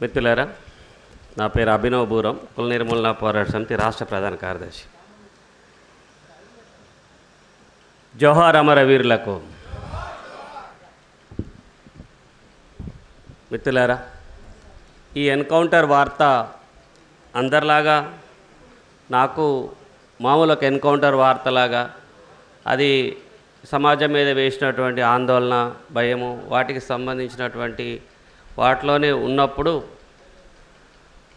మిత్రులారా, నా పేరు అభినవ్ బూరం, కుల నిర్మూలన పోరాట సమితి రాష్ట్ర ప్రధాన కార్యదర్శి. జోహార్ అమరవీరులకు. మిత్రులారా, ఈ ఎన్కౌంటర్ వార్త అందరిలాగా నాకు మామూలు ఒక ఎన్కౌంటర్ వార్తలాగా అది సమాజం మీద వేసినటువంటి ఆందోళన, భయము, వాటికి సంబంధించినటువంటి వాటిలోనే ఉన్నప్పుడు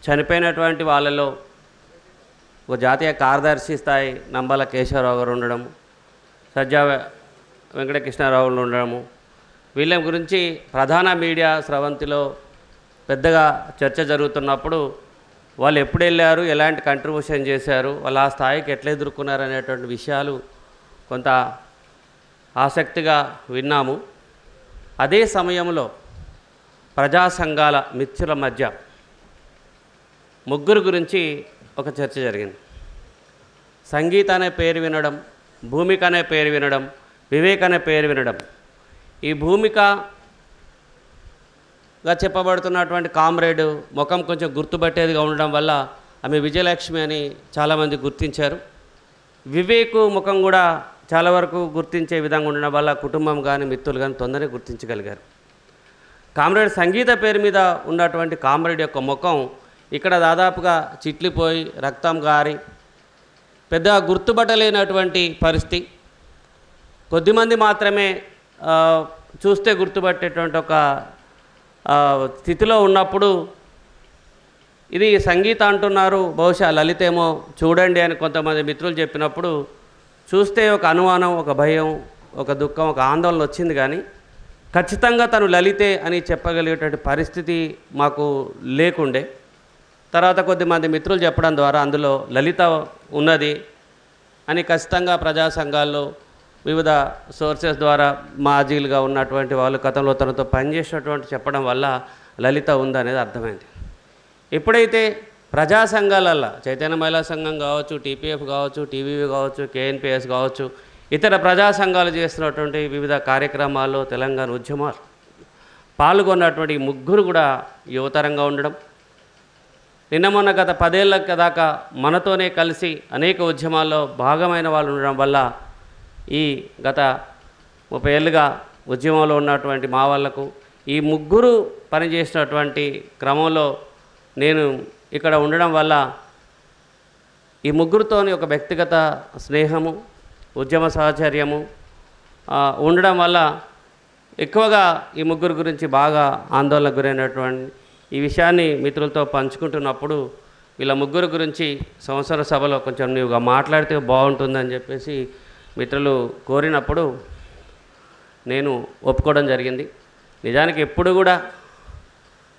చనిపోయినటువంటి వాళ్ళలో ఒక జాతీయ కార్యదర్శి స్థాయి నంబాల కేశవరావు గారు ఉండడం, సజ్జా వెంకటకృష్ణారావు ఉండడము, వీళ్ళ గురించి ప్రధాన మీడియా స్రవంతిలో పెద్దగా చర్చ జరుగుతున్నప్పుడు వాళ్ళు ఎప్పుడు వెళ్ళారు, ఎలాంటి కంట్రిబ్యూషన్ చేశారు, వాళ్ళు ఆ స్థాయికి ఎట్లా ఎదుర్కొన్నారు అనేటువంటి విషయాలు కొంత ఆసక్తిగా విన్నాము. అదే సమయంలో ప్రజా సంఘాల మిత్రుల మధ్య ముగ్గురు గురించి ఒక చర్చ జరిగింది. సంగీత అనే పేరు వినడం, భూమిక అనే పేరు వినడం, వివేక్ అనే పేరు వినడం. ఈ భూమికగా చెప్పబడుతున్నటువంటి కామ్రేడ్ ముఖం కొంచెం గుర్తుపట్టేదిగా ఉండడం వల్ల ఆమె విజయలక్ష్మి అని చాలామంది గుర్తించారు. వివేక్ ముఖం కూడా చాలా వరకు గుర్తించే విధంగా ఉండడం వల్ల కుటుంబం కానీ మిత్రులు కానీ తొందరగా గుర్తించగలిగారు. కామ్రేడ్ సంగీత పేరు మీద ఉన్నటువంటి కామ్రేడ్ యొక్క ముఖం ఇక్కడ దాదాపుగా చిట్లిపోయి రక్తం గారి పెద్దగా గుర్తుపట్టలేనటువంటి పరిస్థితి. కొద్దిమంది మాత్రమే చూస్తే గుర్తుపట్టేటువంటి ఒక స్థితిలో ఉన్నప్పుడు ఇది సంగీత అంటున్నారు, బహుశా లలితేమో చూడండి అని కొంతమంది మిత్రులు చెప్పినప్పుడు చూస్తే ఒక అనుమానం, ఒక భయం, ఒక దుఃఖం, ఒక ఆందోళన వచ్చింది. కానీ ఖచ్చితంగా తను లలితే అని చెప్పగలిగేటువంటి పరిస్థితి మాకు లేకుండే. తర్వాత కొద్దిమంది మిత్రులు చెప్పడం ద్వారా అందులో లలిత ఉన్నది అని ఖచ్చితంగా ప్రజా సంఘాల్లో వివిధ సోర్సెస్ ద్వారా మాజీలుగా ఉన్నటువంటి వాళ్ళు గతంలో తనతో పనిచేసినటువంటి చెప్పడం వల్ల లలిత ఉందనేది అర్థమైంది. ఎప్పుడైతే ప్రజా సంఘాలల్లో చైతన్య మహిళా సంఘం కావచ్చు, టీపీఎఫ్ కావచ్చు, టీవీవీ కావచ్చు, కేఎన్పిఎస్ కావచ్చు, ఇతర ప్రజా సంఘాలు చేస్తున్నటువంటి వివిధ కార్యక్రమాల్లో తెలంగాణ ఉద్యమాలు పాల్గొన్నటువంటి ముగ్గురు కూడా యువతరంగా ఉండడం, నిన్న మొన్న గత 10 ఏళ్ళ దాకా మనతోనే కలిసి అనేక ఉద్యమాల్లో భాగమైన వాళ్ళు ఉండడం వల్ల ఈ గత 30 ఏళ్ళుగా ఉద్యమంలో ఉన్నటువంటి మా వాళ్లకు ఈ ముగ్గురు పనిచేసినటువంటి క్రమంలో నేను ఇక్కడ ఉండడం వల్ల ఈ ముగ్గురితోని ఒక వ్యక్తిగత స్నేహము, ఉద్యమ సహచర్యము ఉండడం వల్ల ఎక్కువగా ఈ ముగ్గురు గురించి బాగా ఆందోళనకు గురైనటువంటి ఈ విషయాన్ని మిత్రులతో పంచుకుంటున్నప్పుడు వీళ్ళ ముగ్గురు గురించి సంవత్సర సభలో కొంచెం నీవుగా మాట్లాడితే బాగుంటుందని చెప్పేసి మిత్రులు కోరినప్పుడు నేను ఒప్పుకోవడం జరిగింది. నిజానికి ఎప్పుడు కూడా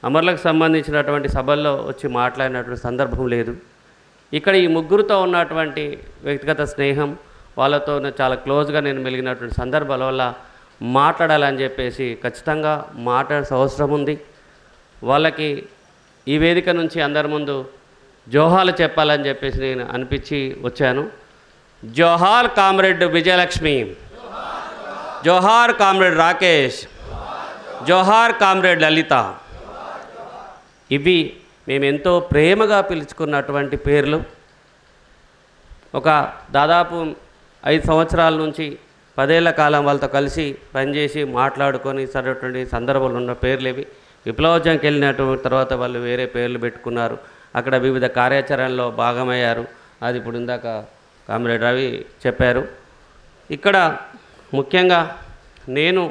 అమరులకు సంబంధించినటువంటి సభల్లో వచ్చి మాట్లాడినటువంటి సందర్భం లేదు. ఇక్కడ ఈ ముగ్గురుతో ఉన్నటువంటి వ్యక్తిగత స్నేహం, వాళ్ళతో చాలా క్లోజ్గా నేను మెలిగినటువంటి సందర్భాల వల్ల మాట్లాడాలని చెప్పేసి ఖచ్చితంగా మాట్లాడాల్సిన అవసరం ఉంది. వాళ్ళకి ఈ వేదిక నుంచి అందరి ముందు జోహార్లు చెప్పాలని చెప్పేసి నేను అనిపించి వచ్చాను. జోహార్ కామ్రేడ్ విజయలక్ష్మి, జోహార్ కామ్రేడ్ రాకేష్, జోహార్ కామ్రేడ్ లలిత. ఇవి మేమెంతో ప్రేమగా పిలుచుకున్నటువంటి పేర్లు. ఒక దాదాపు 5 సంవత్సరాల నుంచి 10 ఏళ్ల కాలం వాళ్ళతో కలిసి పనిచేసి మాట్లాడుకొని సరైనటువంటి సందర్భాలు ఉన్న పేర్లు ఇవి. విప్లవోద్యమంకి వెళ్ళినటువంటి తర్వాత వాళ్ళు వేరే పేర్లు పెట్టుకున్నారు, అక్కడ వివిధ కార్యాచరణలో భాగమయ్యారు. అది ఇప్పుడు ఇందాక కామ్రేడ్ రవి చెప్పారు. ఇక్కడ ముఖ్యంగా నేను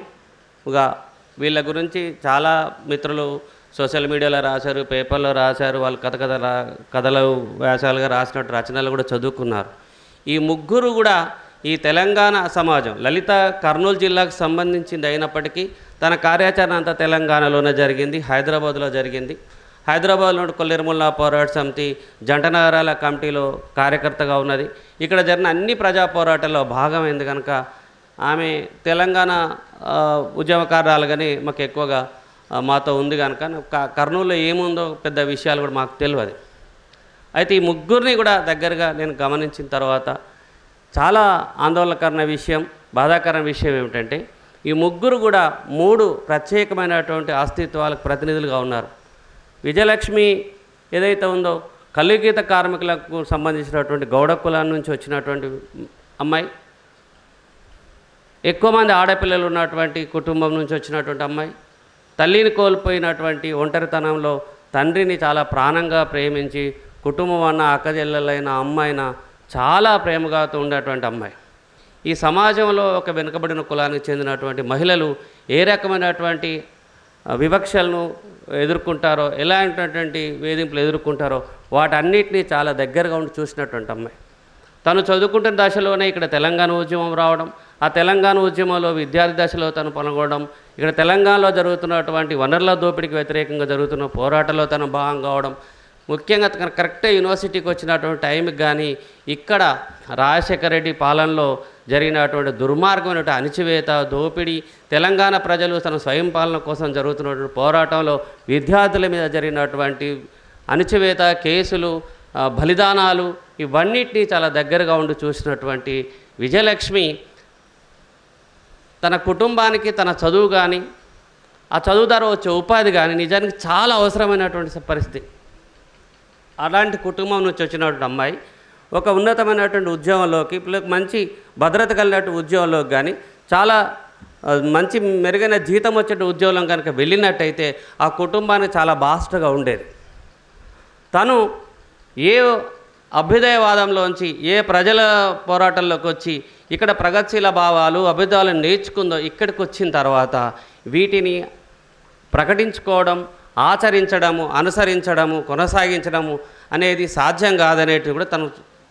వీళ్ళ గురించి చాలా మిత్రులు సోషల్ మీడియాలో రాశారు, పేపర్లో రాశారు, వాళ్ళు కథలు వ్యాసాలుగా రాసినట్టు రచనలు కూడా చదువుకున్నారు. ఈ ముగ్గురు కూడా ఈ తెలంగాణ సమాజం, లలిత కర్నూలు జిల్లాకు సంబంధించింది అయినప్పటికీ తన కార్యాచరణ అంతా తెలంగాణలోనే జరిగింది, హైదరాబాద్లో జరిగింది. హైదరాబాద్లో కుల నిర్మూలన పోరాట సమితి జంట నగరాల కమిటీలో కార్యకర్తగా ఉన్నది. ఇక్కడ జరిగిన అన్ని ప్రజా పోరాటాల్లో భాగమైంది కనుక ఆమె తెలంగాణ ఉద్యమకారురాలుగానే మాకు ఎక్కువగా మాతో ఉంది కనుక కర్నూలులో ఏముందో పెద్ద విషయాలు కూడా మాకు తెలియదు. అయితే ఈ ముగ్గురిని కూడా దగ్గరగా నేను గమనించిన తర్వాత చాలా ఆందోళనకరమైన విషయం, బాధాకరమైన విషయం ఏమిటంటే ఈ ముగ్గురు కూడా 3 ప్రత్యేకమైనటువంటి అస్తిత్వాలకు ప్రతినిధులుగా ఉన్నారు. విజయలక్ష్మి ఏదైతే ఉందో కల్లుగీత కార్మికులకు సంబంధించినటువంటి గౌడ కులాల నుంచి వచ్చినటువంటి అమ్మాయి, ఎక్కువ మంది ఆడపిల్లలు ఉన్నటువంటి కుటుంబం నుంచి వచ్చినటువంటి అమ్మాయి, తల్లిని కోల్పోయినటువంటి ఒంటరితనంలో తండ్రిని చాలా ప్రాణంగా ప్రేమించి కుటుంబం అన్న అక్కజెల్లెలైన అమ్మాయిన చాలా ప్రేమగా ఉండేటువంటి అమ్మాయి. ఈ సమాజంలో ఒక వెనుకబడిన కులానికి చెందినటువంటి మహిళలు ఏ రకమైనటువంటి వివక్షలను ఎదుర్కొంటారో, ఎలాంటి వేధింపులు ఎదుర్కొంటారో వాటన్నిటినీ చాలా దగ్గరగా ఉండి చూసినటువంటి అమ్మాయి. తను చదువుకుంటున్న దశలోనే ఇక్కడ తెలంగాణ ఉద్యమం రావడం, ఆ తెలంగాణ ఉద్యమంలో విద్యార్థి దశలో తను పాల్గొనడం, ఇక్కడ తెలంగాణలో జరుగుతున్నటువంటి వనరుల దోపిడీకి వ్యతిరేకంగా జరుగుతున్న పోరాటంలో తను భాగం కావడం, ముఖ్యంగా కరెక్ట్గా యూనివర్సిటీకి వచ్చినటువంటి టైంకి కానీ ఇక్కడ రాజశేఖర రెడ్డి పాలనలో జరిగినటువంటి దుర్మార్గమైనటువంటి అణిచివేత, దోపిడీ, తెలంగాణ ప్రజలు తన స్వయం పాలన కోసం జరుగుతున్నటువంటి పోరాటంలో విద్యార్థుల మీద జరిగినటువంటి అణిచివేత, కేసులు, బలిదానాలు ఇవన్నిటినీ చాలా దగ్గరగా ఉండి చూసినటువంటి విజయలక్ష్మి తన కుటుంబానికి తన చదువు కానీ ఆ చదువు ద్వారా వచ్చే ఉపాధి కానీ నిజానికి చాలా అవసరమైనటువంటి పరిస్థితి. అలాంటి కుటుంబం నుంచి వచ్చినటువంటి అమ్మాయి ఒక ఉన్నతమైనటువంటి ఉద్యోగంలోకి, మంచి భద్రత కలిగినటువంటి ఉద్యోగంలోకి కానీ చాలా మంచి మెరుగైన జీతం వచ్చే ఉద్యోగం కనుక వెళ్ళినట్టయితే ఆ కుటుంబానికి చాలా బాస్ట్గా ఉండేది. తను ఏ అభ్యుదయవాదంలోంచి ఏ ప్రజల పోరాటంలోకి వచ్చి ఇక్కడ ప్రగతిశీల భావాలు అభ్యుదయాలను నేర్చుకుందో ఇక్కడికి వచ్చిన తర్వాత వీటిని ప్రకటించుకోవడం, ఆచరించడము, అనుసరించడము, కొనసాగించడము అనేది సాధ్యం కాదనేది కూడా తన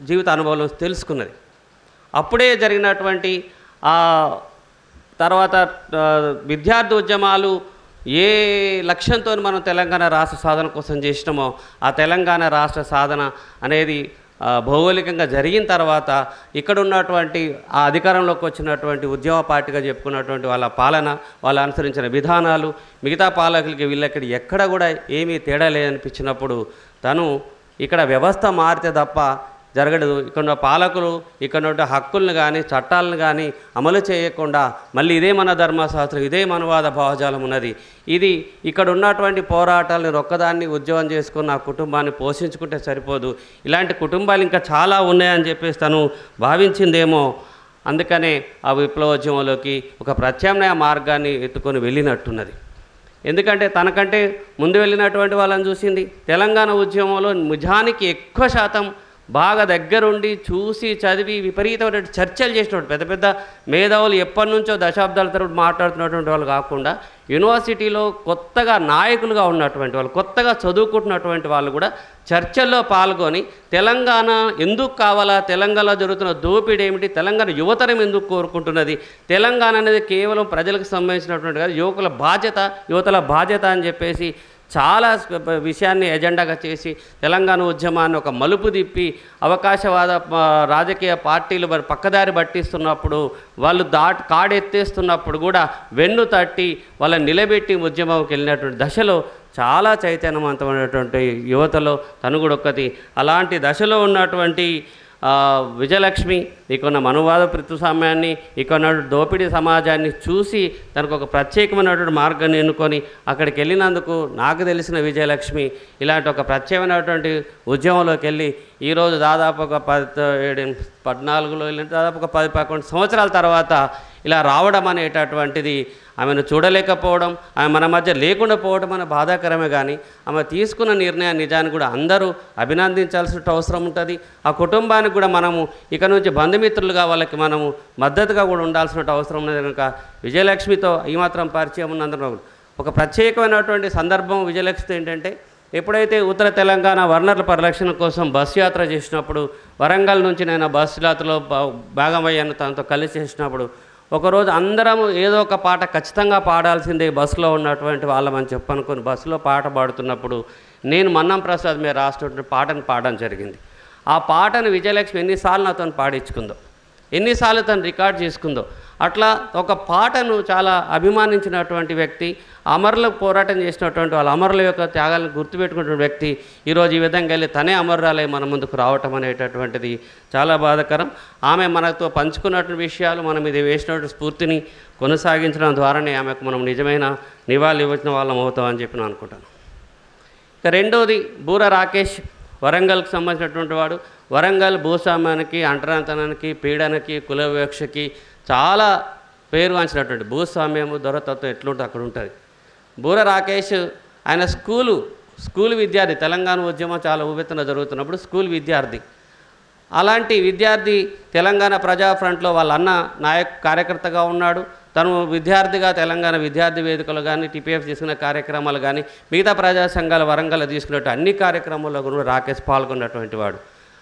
జీవిత అనుభవంలో తెలుసుకున్నది. అప్పుడే జరిగినటువంటి తర్వాత విద్యార్థి ఉద్యమాలు ఏ లక్ష్యంతో మనం తెలంగాణ రాష్ట్ర సాధన కోసం చేసినామో ఆ తెలంగాణ రాష్ట్ర సాధన అనేది భౌగోళికంగా జరిగిన తర్వాత ఇక్కడ ఉన్నటువంటి ఆ అధికారంలోకి వచ్చినటువంటి ఉద్యమ పార్టీగా చెప్పుకున్నటువంటి వాళ్ళ పాలన, వాళ్ళు అనుసరించిన విధానాలు మిగతా పాలకులకి వీళ్ళకి ఎక్కడ కూడా ఏమీ తేడా లేదనిపించినప్పుడు తను ఇక్కడ వ్యవస్థ మారితే తప్ప జరగదు, ఇక్కడ పాలకులు ఇక్కడ హక్కులను కానీ చట్టాలను కానీ అమలు చేయకుండా మళ్ళీ ఇదే మన ధర్మశాస్త్రం, ఇదే మనవాద భావజాలం ఉన్నది, ఇది ఇక్కడ ఉన్నటువంటి పోరాటాలను ఒక్కదాన్ని ఉద్యోగం చేసుకుని ఆ కుటుంబాన్ని పోషించుకుంటే సరిపోదు, ఇలాంటి కుటుంబాలు ఇంకా చాలా ఉన్నాయని చెప్పేసి తను భావించిందేమో. అందుకనే ఆ విప్లవోద్యమంలోకి ఒక ప్రత్యామ్నాయ మార్గాన్ని ఎత్తుకొని వెళ్ళినట్టున్నది. ఎందుకంటే తనకంటే ముందు వెళ్ళినటువంటి వాళ్ళని చూసింది. తెలంగాణ ఉద్యమంలో నిజానికి ఎక్కువ శాతం బాగా దగ్గరుండి చూసి చదివి విపరీతమైన చర్చలు చేసినటువంటి పెద్ద పెద్ద మేధావులు ఎప్పటి నుంచో దశాబ్దాల తరబడి మాట్లాడుతున్నటువంటి వాళ్ళు కాకుండా యూనివర్సిటీలో కొత్తగా నాయకులుగా ఉన్నటువంటి వాళ్ళు, కొత్తగా చదువుకుంటున్నటువంటి వాళ్ళు కూడా చర్చల్లో పాల్గొని తెలంగాణ ఎందుకు కావాలా, తెలంగాణలో జరుగుతున్న దోపిడీ ఏమిటి, తెలంగాణ యువతరం ఎందుకు కోరుకుంటున్నది, తెలంగాణ అనేది కేవలం ప్రజలకు సంబంధించినటువంటి కాదు, యువతల బాధ్యత అని చెప్పేసి చాలా విషయాన్ని ఎజెండాగా చేసి తెలంగాణ ఉద్యమాన్ని ఒక మలుపు తిప్పి అవకాశవాద రాజకీయ పార్టీలు మరి పక్కదారి పట్టిస్తున్నప్పుడు, వాళ్ళు కాడెత్తేస్తున్నప్పుడు కూడా వెన్ను తట్టి వాళ్ళని నిలబెట్టి ఉద్యమంకి వెళ్ళినటువంటి దశలో చాలా చైతన్యవంతమైనటువంటి యువతలో తను కూడా ఒక్కటి. అలాంటి దశలో ఉన్నటువంటి విజయలక్ష్మి ఇక్కడున్న మనువాద ప్రతిస్వామ్యాన్ని, ఇక్కడున్న దోపిడీ సమాజాన్ని చూసి తనకు ఒక ప్రత్యేకమైనటువంటి మార్గాన్ని ఎన్నుకొని అక్కడికి వెళ్ళినందుకు నాకు తెలిసిన విజయలక్ష్మి ఇలాంటి ఒక ప్రత్యేకమైనటువంటి ఉద్యమంలోకి వెళ్ళి ఈరోజు దాదాపు ఒక 14లో వెళ్ళిన దాదాపు ఒక 10-11 సంవత్సరాల తర్వాత ఇలా రావడం అనేటటువంటిది ఆమెను చూడలేకపోవడం, ఆమె మన మధ్య లేకుండా పోవడం అనే బాధాకరమే. కానీ ఆమె తీసుకున్న నిర్ణయాన్ని నిజానికి కూడా అందరూ అభినందించాల్సిన అవసరం ఉంటుంది. ఆ కుటుంబానికి కూడా మనము ఇక నుంచి బంధుమిత్రులుగా వాళ్ళకి మనము మద్దతుగా కూడా ఉండాల్సిన అవసరం ఉన్నది. కనుక విజయలక్ష్మితో ఈ మాత్రం పరిచయం ఉన్నందుకు ఒక ప్రత్యేకమైనటువంటి సందర్భం విజయలక్ష్మితో ఏంటంటే, ఎప్పుడైతే ఉత్తర తెలంగాణ వనరుల పరిరక్షణ కోసం బస్సు యాత్ర చేసినప్పుడు, వరంగల్ నుంచి నేను బస్సు యాత్రలో భాగమయ్యాను, తనతో కలిసి చేసినప్పుడు ఒకరోజు అందరం ఏదో ఒక పాట ఖచ్చితంగా పాడాల్సిందే బస్సులో ఉన్నటువంటి వాళ్ళమని చెప్పనుకొని బస్సులో పాట పాడుతున్నప్పుడు నేను మన్నం ప్రసాద్ మీద రాసినటువంటి పాటను పాడడం జరిగింది. ఆ పాటను విజయలక్ష్మి ఎన్నిసార్లు నాతో పాడించుకుందో, ఎన్నిసార్లు తను రికార్డ్ చేసుకుందో. అట్లా ఒక పాటను చాలా అభిమానించినటువంటి వ్యక్తి, అమరులకు పోరాటం చేసినటువంటి వాళ్ళ అమరుల యొక్క త్యాగాలను గుర్తుపెట్టుకున్నటువంటి వ్యక్తి ఈరోజు ఈ విధంగా వెళ్ళి తనే అమరురాలై మన ముందుకు రావటం అనేటటువంటిది చాలా బాధాకరం. ఆమె మనతో పంచుకున్నటువంటి విషయాలు, మనం ఇది వేసినటువంటి స్ఫూర్తిని కొనసాగించడం ద్వారానే ఆమెకు మనం నిజమైన నివాళులు ఇవ్వచిన వాళ్ళం అవుతామని చెప్పి నేను అనుకుంటాను. రెండోది బూర రాకేష్, వరంగల్కి సంబంధించినటువంటి వాడు. వరంగల్ భూస్వామ్యానికి, అంటరాంతనానికి, పీడనకి, కుల వివక్షకి చాలా పేరుగాంచినటువంటి భూస్వామ్యము, దొరతత్వం ఎట్లుంటే అక్కడ ఉంటుంది. బూర రాకేష్ ఆయన స్కూలు విద్యార్థి. తెలంగాణ ఉద్యమం చాలా ఉవ్వెత్తున జరుగుతున్నప్పుడు స్కూల్ విద్యార్థి. అలాంటి విద్యార్థి తెలంగాణ ప్రజా ఫ్రంట్లో వాళ్ళ అన్న కార్యకర్తగా ఉన్నాడు. తను విద్యార్థిగా తెలంగాణ విద్యార్థి వేదికలు కానీ, టీపీఎఫ్ తీసుకున్న కార్యక్రమాలు కానీ, మిగతా ప్రజా సంఘాల వరంగల్ తీసుకున్నట్టు అన్ని కార్యక్రమాల్లో కూడా రాకేష్ పాల్గొన్నటువంటి వాడు.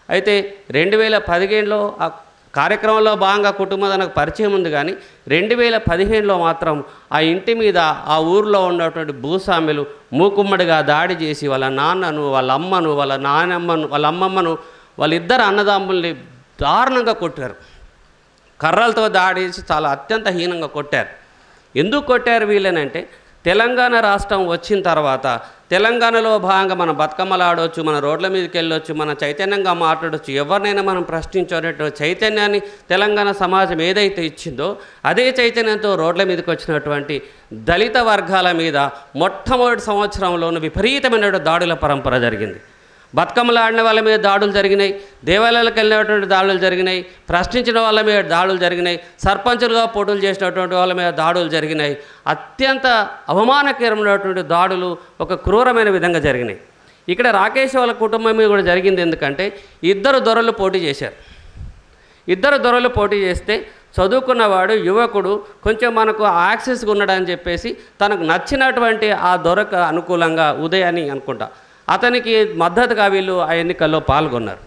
అయితే 2015లో ఆ కార్యక్రమంలో భాగంగా కుటుంబం తనకు పరిచయం ఉంది. కానీ 2015లో మాత్రం ఆ ఇంటి మీద ఆ ఊరిలో ఉన్నటువంటి భూస్వాములు మూకుమ్మడిగా దాడి చేసి వాళ్ళ నాన్నను, వాళ్ళ అమ్మను, వాళ్ళ నానమ్మను, వాళ్ళ అమ్మమ్మను, వాళ్ళిద్దరు అన్నదమ్ముల్ని దారుణంగా కొట్టారు. కర్రలతో దాడి చేసి చాలా అత్యంత హీనంగా కొట్టారు. ఎందుకు కొట్టారు వీళ్ళనంటే, తెలంగాణ రాష్ట్రం వచ్చిన తర్వాత తెలంగాణలో భాగంగా మనం బతుకమ్మలు ఆడవచ్చు, మన రోడ్ల మీదకి వెళ్ళొచ్చు, మన చైతన్యంగా మాట్లాడవచ్చు, ఎవరినైనా మనం ప్రశ్నించేటువంటి చైతన్యాన్ని తెలంగాణ సమాజం ఏదైతే ఇచ్చిందో అదే చైతన్యంతో రోడ్ల మీదకి వచ్చినటువంటి దళిత వర్గాల మీద మొట్టమొదటి సంవత్సరంలోనూ విపరీతమైన దాడుల పరంపర జరిగింది. బతుకమ్మలు ఆడిన వాళ్ళ మీద దాడులు జరిగినాయి, దేవాలయాలకు వెళ్ళినటువంటి దాడులు జరిగినాయి, ప్రశ్నించిన వాళ్ళ మీద దాడులు జరిగినాయి, సర్పంచులుగా పోటీలు చేసినటువంటి వాళ్ళ మీద దాడులు జరిగినాయి. అత్యంత అవమానకరమైనటువంటి దాడులు ఒక క్రూరమైన విధంగా జరిగినాయి. ఇక్కడ రాకేష్ వాళ్ళ కుటుంబం మీద కూడా జరిగింది. ఎందుకంటే ఇద్దరు దొరలు పోటీ చేశారు. ఇద్దరు దొరలు పోటీ చేస్తే చదువుకున్నవాడు, యువకుడు, కొంచెం మనకు యాక్సెస్గా ఉన్నాడని చెప్పేసి తనకు నచ్చినటువంటి ఆ దొరకు అనుకూలంగా ఉదయాన్ని అనుకుంటా అతనికి మద్దతుగా వీళ్ళు ఆ ఎన్నికల్లో పాల్గొన్నారు,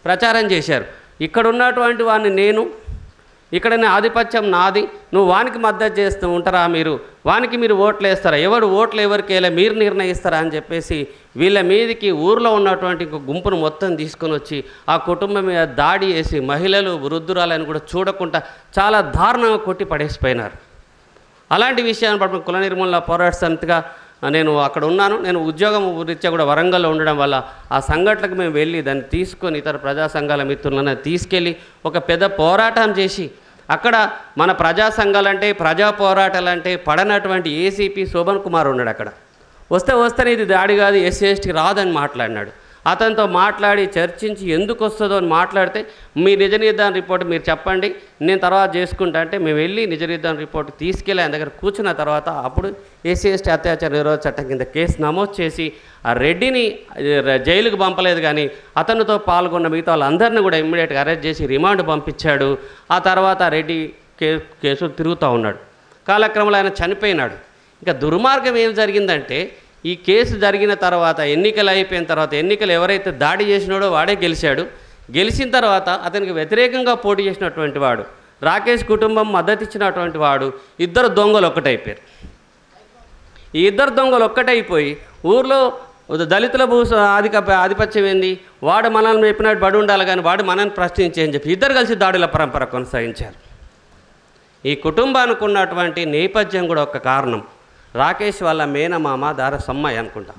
ప్రచారం చేశారు. ఇక్కడ ఉన్నటువంటి వాడిని నేను, ఇక్కడ ఆధిపత్యం నాది, నువ్వు వానికి మద్దతు చేస్తూ ఉంటారా, వానికి మీరు ఓట్లు వేస్తారా, ఎవరు ఓట్లు ఎవరికి వేయాలి మీరు నిర్ణయిస్తారా అని చెప్పేసి వీళ్ళ మీదకి ఊర్లో ఉన్నటువంటి గుంపును మొత్తం తీసుకొని వచ్చి ఆ కుటుంబం మీద దాడి చేసి మహిళలు, వృద్ధురాలని కూడా చూడకుండా చాలా దారుణంగా కొట్టి పడేసిపోయినారు. అలాంటి విషయాన్ని పట్ల కుల నిర్మూలన పోరాట సమితిగా నేను అక్కడ ఉన్నాను. నేను ఉద్యోగం రీత్యా కూడా వరంగల్లో ఉండడం వల్ల ఆ సంఘటనకు మేము వెళ్ళి దాన్ని తీసుకొని ఇతర ప్రజా సంఘాల మిత్రులను తీసుకెళ్ళి ఒక పెద్ద పోరాటం చేసి అక్కడ మన ప్రజా సంఘాలంటే, ప్రజా పోరాటాలంటే పడనటువంటి ఏసీపీ శోభన్ కుమార్ ఉన్నాడు. అక్కడ వస్తేనే ఇది దాడి కాదు, ఎస్సీ ఎస్టీ రాదని మాట్లాడినాడు. అతనితో మాట్లాడి చర్చించి ఎందుకు వస్తుందో అని మాట్లాడితే, మీ నిజ నిర్ధారణ రిపోర్ట్ మీరు చెప్పండి, నేను తర్వాత చేసుకుంటా అంటే మేము వెళ్ళి నిజ నిర్ధారణ రిపోర్ట్ తీసుకెళ్ళి ఆయన దగ్గర కూర్చున్న తర్వాత అప్పుడు ఎస్సీ ఎస్టీ అత్యాచార నిరోధక చట్టం కింద కేసు నమోదు చేసి ఆ రెడ్డిని జైలుకు పంపలేదు, కానీ అతనితో పాల్గొన్న మిగతా వాళ్ళందరినీ కూడా ఇమ్మీడియట్గా అరెస్ట్ చేసి రిమాండ్ పంపించాడు. ఆ తర్వాత రెడ్డి కేసు తిరుగుతూ ఉన్నాడు. కాలక్రమంలో ఆయన చనిపోయినాడు. ఇంకా దుర్మార్గం ఏం జరిగిందంటే, ఈ కేసు జరిగిన తర్వాత ఎన్నికలు అయిపోయిన తర్వాత ఎన్నికలు ఎవరైతే దాడి చేసినాడో వాడే గెలిచాడు. గెలిచిన తర్వాత అతనికి వ్యతిరేకంగా పోటీ చేసినటువంటి వాడు, రాకేష్ కుటుంబం మద్దతు ఇచ్చినటువంటి వాడు, ఇద్దరు దొంగలు ఒక్కటైపోయారు. ఈ ఇద్దరు దొంగలు ఒక్కటైపోయి ఊర్లో దళితుల ఆధిపత్యం ఏంది, వాడు మనల్ని చెప్పినట్టు బడి ఉండాలి కానీ వాడు మనల్ని ప్రశ్నించే అని చెప్పి ఇద్దరు కలిసి దాడుల పరంపర కొనసాగించారు. ఈ కుటుంబానికి ఉన్నటువంటి నేపథ్యం కూడా ఒక కారణం. రాకేష్ వాళ్ళ మేనమామ దార సమ్మయ్య అనుకుంటా,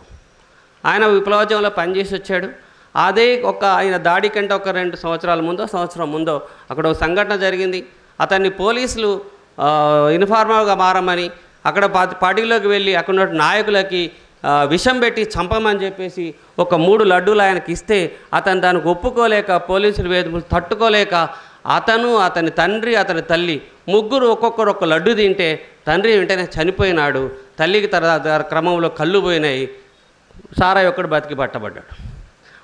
ఆయన విప్లవోద్యమంలో పనిచేసి వచ్చాడు. అదే ఆయన దాడి కంటే ఒక 2 సంవత్సరాల ముందో సంవత్సరం ముందో అక్కడ ఒక సంఘటన జరిగింది. అతన్ని పోలీసులు ఇన్ఫార్మర్గా మారమని అక్కడ పార్టీలోకి వెళ్ళి అక్కడ ఉన్న నాయకులకి విషం పెట్టి చంపమని చెప్పేసి ఒక 3 లడ్డూలు ఆయనకి ఇస్తే అతను దానికి ఒప్పుకోలేక, పోలీసులు వేధింపులు తట్టుకోలేక అతను, అతని తండ్రి, అతని తల్లి ముగ్గురు ఒక్కొక్కరు ఒక లడ్డు తింటే తండ్రి వెంటనే చనిపోయినాడు. తల్లికి తర్వాత క్రమంలో కళ్ళు పోయినాయి. సారాయి ఒక్కడు బతికి పట్టబడ్డాడు.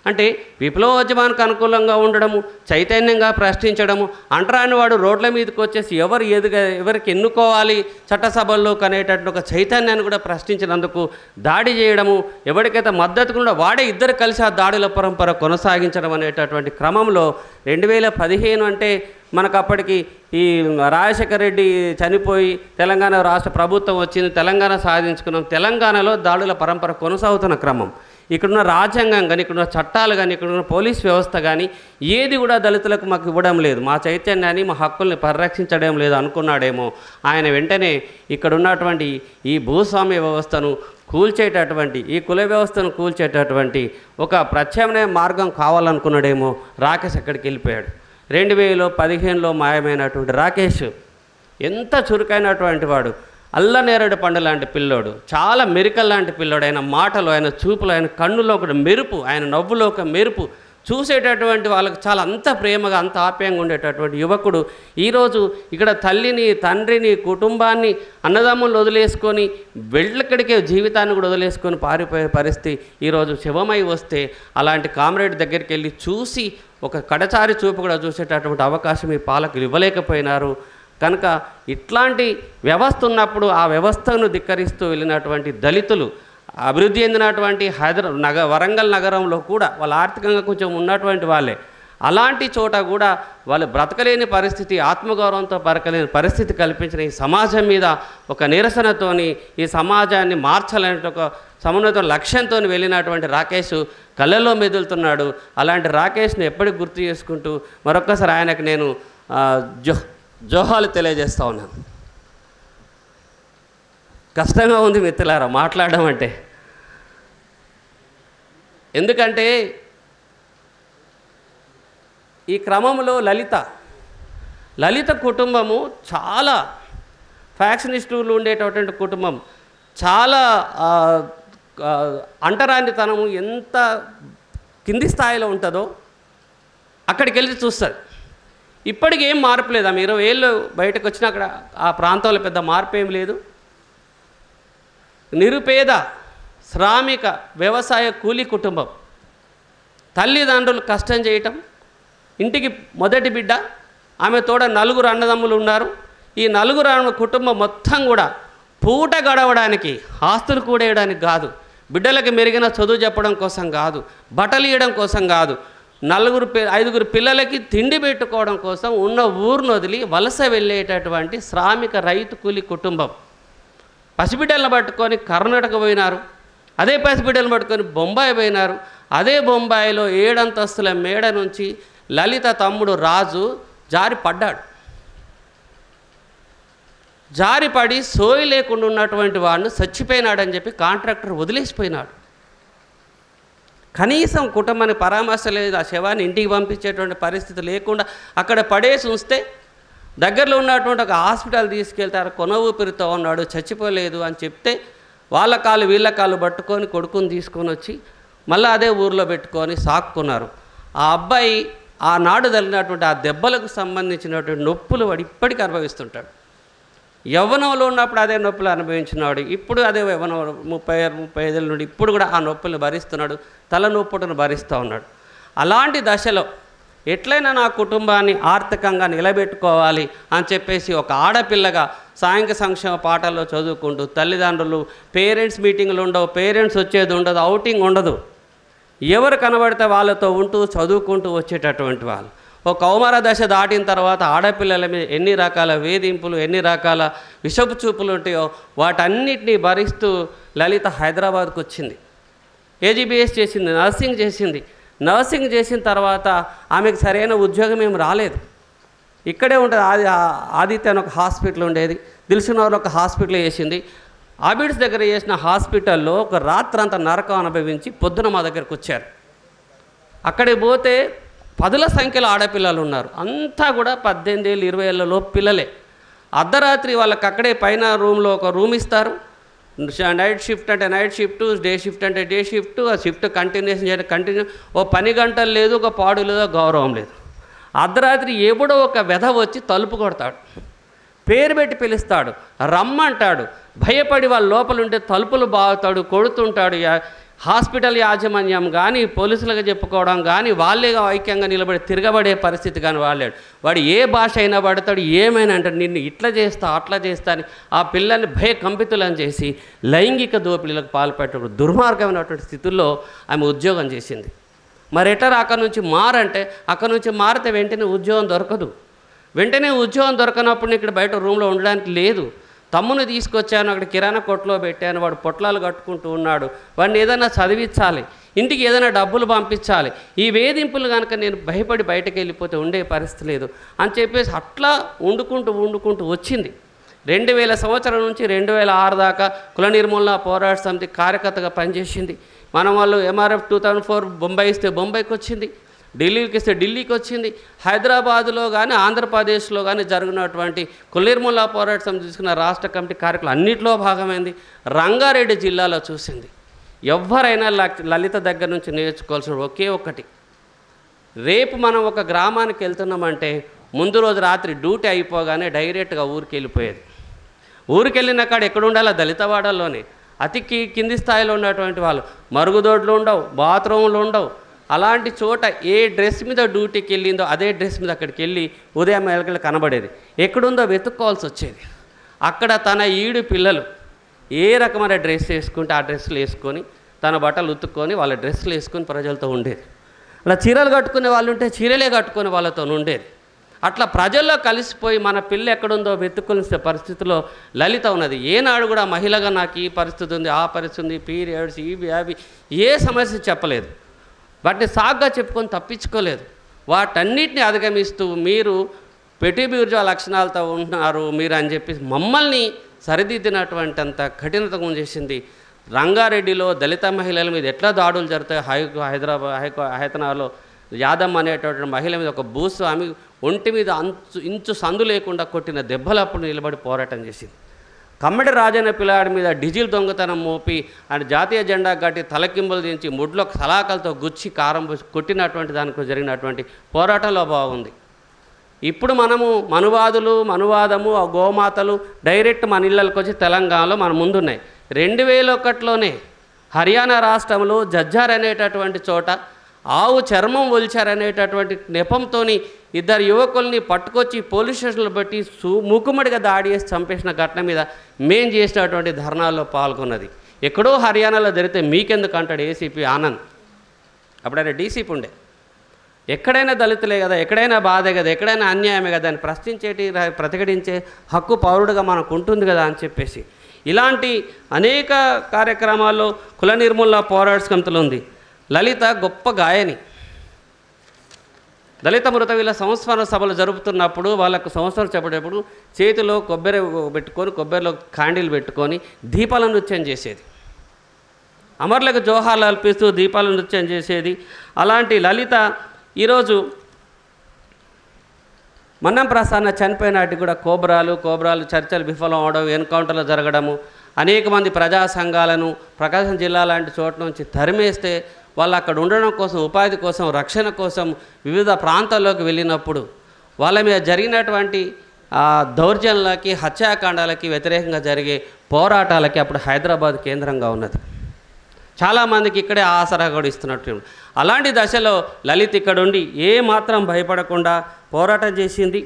అంటే విప్లవోద్యమానికి అనుకూలంగా ఉండడము, చైతన్యంగా ప్రశ్నించడము, అంటరాని వాడు రోడ్ల మీదకి వచ్చేసి ఎవరికి ఎన్నుకోవాలి చట్టసభల్లో కనేటట్టు ఒక చైతన్యాన్ని కూడా ప్రశ్నించినందుకు దాడి చేయడము, ఎవరికైతే మద్దతు కూడా వాడే ఇద్దరు కలిసి ఆ దాడుల పరంపర కొనసాగించడం అనేటటువంటి క్రమంలో 2015 అంటే మనకు అప్పటికి ఈ రాజశేఖర రెడ్డి చనిపోయి తెలంగాణ రాష్ట్ర ప్రభుత్వం వచ్చింది, తెలంగాణ సాధించుకున్నాం. తెలంగాణలో దాడుల పరంపర కొనసాగుతున్న క్రమం, ఇక్కడున్న రాజ్యాంగం కానీ, ఇక్కడున్న చట్టాలు కానీ, ఇక్కడున్న పోలీస్ వ్యవస్థ కానీ ఏది కూడా దళితులకు మాకు ఇవ్వడం లేదు, మా చైతన్యాన్ని, మా హక్కుల్ని పరిరక్షించడం లేదు అనుకున్నాడేమో. ఆయన వెంటనే ఇక్కడ ఉన్నటువంటి ఈ భూస్వామ్య వ్యవస్థను కూల్చేటటువంటి, ఈ కుల వ్యవస్థను కూల్చేటటువంటి ఒక ప్రత్యామ్నాయ మార్గం కావాలనుకున్నాడేమో. రాకేష్ అక్కడికి వెళ్ళిపోయాడు. 2015లో మాయమైనటువంటి రాకేష్ ఎంత చురుకైనటువంటి వాడు. అల్లనేరేడు పండు లాంటి పిల్లోడు, చాలా మెరికల్ లాంటి పిల్లోడు. ఆయన మాటలు, ఆయన చూపులు, ఆయన కన్నులో ఒక మెరుపు, ఆయన నవ్వులో ఒక మెరుపు, చూసేటటువంటి వాళ్ళకు చాలా అంత ప్రేమగా అంత ఆప్యాయంగా ఉండేటటువంటి యువకుడు ఈరోజు ఇక్కడ తల్లిని, తండ్రిని, కుటుంబాన్ని, అన్నదమ్ములు వదిలేసుకొని వెళ్ళక్కడికే జీవితాన్ని కూడా వదిలేసుకొని పారిపోయే పరిస్థితి ఈరోజు శివమై వస్తే అలాంటి కామ్రేడ్ దగ్గరికి వెళ్ళి చూసి ఒక కడచారి చూపు కూడా చూసేటటువంటి అవకాశం ఈ పాలకులు ఇవ్వలేకపోయినారు. కనుక ఇట్లాంటి వ్యవస్థ ఉన్నప్పుడు ఆ వ్యవస్థను ధిక్కరిస్తూ వెళ్ళినటువంటి దళితులు, అభివృద్ధి చెందినటువంటి వరంగల్ నగరంలో కూడా వాళ్ళు ఆర్థికంగా కొంచెం ఉన్నటువంటి వాళ్ళే, అలాంటి చోట కూడా వాళ్ళు బ్రతకలేని పరిస్థితి, ఆత్మగౌరవంతో బతకలేని పరిస్థితి కల్పించిన ఈ సమాజం మీద ఒక నిరసనతోని ఈ సమాజాన్ని మార్చాలనే ఒక సమన్వయ లక్ష్యంతో వెళ్ళినటువంటి రాకేష్ కళ్ళల్లో మెదులుతున్నాడు. అలాంటి రాకేష్ను ఎప్పటికి గుర్తు చేసుకుంటూ మరొక్కసారి ఆయనకు నేను జోహాలు తెలియజేస్తూ ఉన్నాను. కష్టంగా ఉంది మిత్రులారా మాట్లాడడం అంటే, ఎందుకంటే ఈ క్రమంలో లలిత కుటుంబము చాలా ఫ్యాక్షనిస్టులు ఉండేటటువంటి కుటుంబం, చాలా అంటరానితనము ఎంత కింది స్థాయిలో ఉంటుందో అక్కడికి వెళ్ళి చూస్తుంది. ఇప్పటికి ఏం మార్పు లేదు. ఆమె 20 ఏళ్ళు బయటకు వచ్చినా అక్కడ ఆ ప్రాంతంలో పెద్ద మార్పు ఏం లేదు. నిరుపేద శ్రామిక వ్యవసాయ కూలీ కుటుంబం, తల్లిదండ్రులు కష్టం చేయటం, ఇంటికి మొదటి బిడ్డ, ఆమె తోడ 4 అన్నదమ్ములు ఉన్నారు. ఈ 4 కుటుంబం మొత్తం కూడా పూట గడవడానికి, ఆస్తులు కూడేయడానికి కాదు, బిడ్డలకి మెరుగైన చదువు చెప్పడం కోసం కాదు, బట్టలు ఇవ్వడం కోసం కాదు, 5 పిల్లలకి తిండి పెట్టుకోవడం కోసం ఉన్న ఊరును వదిలి వలస వెళ్ళేటటువంటి శ్రామిక రైతు కూలి కుటుంబం. పసిబిడ్డలను పట్టుకొని కర్ణాటక పోయినారు, అదే పసిబిడ్డలను పట్టుకొని బొంబాయి పోయినారు. అదే బొంబాయిలో 7 అంతస్తుల మేడ నుంచి లలిత తమ్ముడు రాజు జారిపడి సోయి లేకుండా ఉన్నటువంటి వాడిని చచ్చిపోయినాడని చెప్పి కాంట్రాక్టర్ వదిలేసిపోయినాడు. కనీసం కుటుంబాన్ని పరామర్శ లేదు, ఆ శవాన్ని ఇంటికి పంపించేటువంటి పరిస్థితి లేకుండా అక్కడ పడేసి ఉంచితే దగ్గరలో ఉన్నటువంటి ఒక హాస్పిటల్ తీసుకెళ్తారు, కొన ఊపిరితో ఉన్నాడు, చచ్చిపోలేదు అని చెప్తే వాళ్ళ కాళ్ళు వీళ్ళ కాళ్ళు పట్టుకొని కొడుకుని తీసుకొని వచ్చి మళ్ళీ అదే ఊరిలో పెట్టుకొని సాక్కున్నారు. ఆ అబ్బాయి ఆనాడు తగిలినటువంటి ఆ దెబ్బలకు సంబంధించినటువంటి నొప్పులు వాడు ఇప్పటికీ అనుభవిస్తుంటాడు. యవ్వనంలో ఉన్నప్పుడు అదే నొప్పులు అనుభవించినాడు, ఇప్పుడు అదే యవ్వనం 35 నుండి ఇప్పుడు కూడా ఆ నొప్పులు భరిస్తున్నాడు, తలనొప్పులను భరిస్తూ ఉన్నాడు. అలాంటి దశలో ఎట్లయినా నా కుటుంబాన్ని ఆర్థికంగా నిలబెట్టుకోవాలి అని చెప్పేసి ఒక ఆడపిల్లగా సాంఘిక సంక్షేమ పాఠాల్లో చదువుకుంటూ, తల్లిదండ్రులు పేరెంట్స్ మీటింగ్లు ఉండవు, పేరెంట్స్ వచ్చేది ఉండదు, అవుటింగ్ ఉండదు, ఎవరు కనబడితే వాళ్ళతో ఉంటూ చదువుకుంటూ వచ్చేటటువంటి వాళ్ళు. ఒక కౌమార దశ దాటిన తర్వాత ఆడపిల్లల మీద ఎన్ని రకాల వేధింపులు, ఎన్ని రకాల విషపు చూపులు ఉంటాయో వాటన్నిటినీ భరిస్తూ లలిత హైదరాబాద్కు వచ్చింది. ఏజీబీఎస్ చేసింది, నర్సింగ్ చేసిన తర్వాత ఆమెకు సరైన ఉద్యోగం ఏం రాలేదు. ఇక్కడే ఉంటుంది. ఆదిత్య అని ఒక హాస్పిటల్ ఉండేది, దిల్సుఖ్నగర్లో ఒక హాస్పిటల్ చేసింది. ఆబిడ్స్ దగ్గర చేసిన హాస్పిటల్లో ఒక రాత్రంతా నరకం అనుభవించి పొద్దున మా దగ్గరకు వచ్చారు. అక్కడికి పోతే 10ల సంఖ్యలో ఆడపిల్లలు ఉన్నారు, అంతా కూడా 18 ఏళ్ళు 20 ఏళ్ళ లోపు పిల్లలే. అర్ధరాత్రి వాళ్ళకి అక్కడే పైన రూమ్లో ఒక రూమ్ ఇస్తారు. నైట్ షిఫ్ట్ అంటే నైట్ షిఫ్ట్, డే షిఫ్ట్ అంటే డే షిఫ్ట్. ఆ షిఫ్ట్ కంటిన్యూషన్ చేయడం ఓ పని గంటలు లేదు, ఒక పాడు లేదు, గౌరవం లేదు. అర్ధరాత్రి ఎప్పుడో ఒక వెధ వచ్చి తలుపు కొడతాడు, పేరు పెట్టి పిలుస్తాడు, రమ్మంటాడు. భయపడి వాళ్ళ లోపల ఉంటే తలుపులు బాగుతాడు, కొడుతుంటాడు. హాస్పిటల్ యాజమాన్యం కానీ పోలీసులకు చెప్పుకోవడం కానీ వాళ్ళేగా ఐక్యంగా నిలబడి తిరగబడే పరిస్థితి కానీ వాడు ఏ భాష అయినా పడతాడు, ఏమైనా అంటాడు, నిన్ను ఇట్లా చేస్తా అట్లా చేస్తా అని ఆ పిల్లల్ని భయకంపితులను చేసి లైంగిక దోపిడీలకు పాల్పడేటప్పుడు దుర్మార్గమైనటువంటి స్థితుల్లో ఆమె ఉద్యోగం చేసింది. మరి ఎట్లా అక్కడి నుంచి మారంటే అక్కడి నుంచి మారితే వెంటనే ఉద్యోగం దొరకదు. వెంటనే ఉద్యోగం దొరకనప్పుడు ఇక్కడ బయట రూమ్లో ఉండడానికి లేదు. తమ్ముని తీసుకొచ్చాను, అక్కడ కిరాణా కొట్లో పెట్టాను, వాడు పొట్లాలు కట్టుకుంటూ ఉన్నాడు, వాడిని ఏదైనా చదివించాలి, ఇంటికి ఏదైనా డబ్బులు పంపించాలి. ఈ వేధింపులు కనుక నేను భయపడి బయటకు వెళ్ళిపోతే ఉండే పరిస్థితి లేదు అని చెప్పేసి అట్లా వండుకుంటూ వచ్చింది. 2000 సంవత్సరం నుంచి 2006 దాకా కుల నిర్మూలన పోరాట సమితి కార్యకర్తగా పనిచేసింది. మనం వాళ్ళు MRF 2004 బొంబాయి ఇస్తే బొంబాయికి వచ్చింది. ఢిల్లీకి ఇస్తే ఢిల్లీకి వచ్చింది. హైదరాబాదులో కానీ ఆంధ్రప్రదేశ్లో కానీ జరిగినటువంటి కుల పోరాట సమితి తీసుకున్న రాష్ట్ర కమిటీ కార్యక్రమం అన్నింటిలో భాగమైంది. రంగారెడ్డి జిల్లాలో చూసింది. ఎవరైనా లలిత దగ్గర నుంచి నేర్చుకోవాల్సిన ఒకే ఒక్కటి, రేపు మనం ఒక గ్రామానికి వెళ్తున్నామంటే ముందు రోజు రాత్రి డ్యూటీ అయిపోగానే డైరెక్ట్గా ఊరికి వెళ్ళిపోయేది. ఊరికి వెళ్ళిన కాడ ఎక్కడ ఉండాలో దళితవాడల్లోనే. అతి కింది స్థాయిలో ఉన్నటువంటి వాళ్ళు మరుగుదొడ్లు ఉండవు, బాత్రూమ్లు ఉండవు. అలాంటి చోట ఏ డ్రెస్ మీద డ్యూటీకి వెళ్ళిందో అదే డ్రెస్ మీద అక్కడికి వెళ్ళి ఉదయం ఎలకలు కనబడేది. ఎక్కడుందో వెతుక్కోవాల్సి వచ్చేది. అక్కడ తన ఈడు పిల్లలు ఏ రకమైన డ్రెస్ వేసుకుంటే ఆ డ్రెస్సులు వేసుకొని తన బట్టలు ఉతుక్కొని వాళ్ళ డ్రెస్సులు వేసుకొని ప్రజలతో ఉండేది. అలా చీరలు కట్టుకునే వాళ్ళు ఉంటే చీరలే కట్టుకునే వాళ్ళతో ఉండేది. అట్లా ప్రజల్లో కలిసిపోయి మన పిల్ల ఎక్కడుందో వెతుక్కునే పరిస్థితిలో లలిత ఉన్నది. ఏనాడు కూడా మహిళగా నాకు ఈ పరిస్థితి ఉంది, ఆ పరిస్థితి ఉంది, పీరియడ్స్, ఇవి అవి ఏ సమస్య చెప్పలేదు. వాటిని సాగ్గా చెప్పుకొని తప్పించుకోలేదు. వాటన్నిటిని అధిగమిస్తూ మీరు పెటిబీర్జా లక్షణాలతో ఉంటున్నారు మీరు అని చెప్పి మమ్మల్ని సరిదిద్దినటువంటి అంత కఠినతను చేసింది. రంగారెడ్డిలో దళిత మహిళల మీద ఎట్లా దాడులు జరుగుతాయి, హైదరాబాద్లో యాదమ్మ అనేటటువంటి మహిళ మీద ఒక భూస్వామి ఒంటి మీద ఇంచు సందు లేకుండా కొట్టిన దెబ్బలప్పుడు నిలబడి పోరాటం చేసింది. కమ్మడి రాజన్న పిల్లాడి మీద డీజిల్ దొంగతనం మోపి ఆయన జాతీయ జెండా కట్టి తలకింబలు దించి ముడ్లో సలాకలతో గుచ్చి కారం కొట్టినటువంటి దానికి జరిగినటువంటి పోరాటంలో బాగుంది. ఇప్పుడు మనము మనువాదము గోమాతలు డైరెక్ట్ మన ఇళ్ళకి వచ్చి తెలంగాణలో మన ముందున్నాయి. 2001లోనే హర్యానా రాష్ట్రంలో జజ్జార్ అనేటటువంటి చోట ఆవు చర్మం ఒలిచారనేటటువంటి నెపంతో ఇద్దరు యువకుల్ని పట్టుకొచ్చి పోలీస్ స్టేషన్లో పెట్టి మూకుమ్మడిగా దాడి చేసి చంపేసిన ఘటన మీద మేం చేసినటువంటి ధర్నాల్లో పాల్గొన్నది. ఎక్కడో హర్యానాలో జరిగితే మీకెందుకు అంటాడు ఏసీపీ ఆనంద్. అప్పుడు ఆయన డీసీపీ ఉండే. ఎక్కడైనా దళితులే కదా, ఎక్కడైనా బాధే కదా, ఎక్కడైనా అన్యాయమే కదా అని ప్రతిఘటించే హక్కు పౌరుడుగా మనకు ఉంటుంది కదా అని చెప్పేసి ఇలాంటి అనేక కార్యక్రమాల్లో కుల నిర్మూలన పోరాట సమితిలో ఉంది. లలిత గొప్ప గాయని. దళిత మృతవీల సంస్మరణ సభలు జరుపుతున్నప్పుడు వాళ్ళకు సంవత్సరం చెప్పేటప్పుడు చేతిలో కొబ్బరి పెట్టుకొని కొబ్బరిలో కాండీలు పెట్టుకొని దీపాల నృత్యం చేసేది. అమరులకు జోహార్లు అల్పిస్తూ దీపాల నృత్యం చేసేది. అలాంటి లలిత ఈరోజు మన్నం ప్రసన్న చనిపోయిన నాటికి కూడా కోబ్రాలు చర్చలు విఫలం అవడం, ఎన్కౌంటర్లు జరగడము, అనేక మంది ప్రజా సంఘాలను ప్రకాశం జిల్లా లాంటి చోట నుంచి తరిమేస్తే వాళ్ళు అక్కడ ఉండడం కోసం, ఉపాధి కోసం, రక్షణ కోసం వివిధ ప్రాంతాల్లోకి వెళ్ళినప్పుడు వాళ్ళ మీద జరిగినటువంటి దౌర్జన్యాలకి, హత్యాకాండాలకి వ్యతిరేకంగా జరిగే పోరాటాలకి అప్పుడు హైదరాబాద్ కేంద్రంగా ఉన్నది. చాలామందికి ఇక్కడే ఆసరా కూడా ఇస్తున్నట్టు. అలాంటి దశలో లలిత్ ఇక్కడుండి ఏమాత్రం భయపడకుండా పోరాటం చేసింది.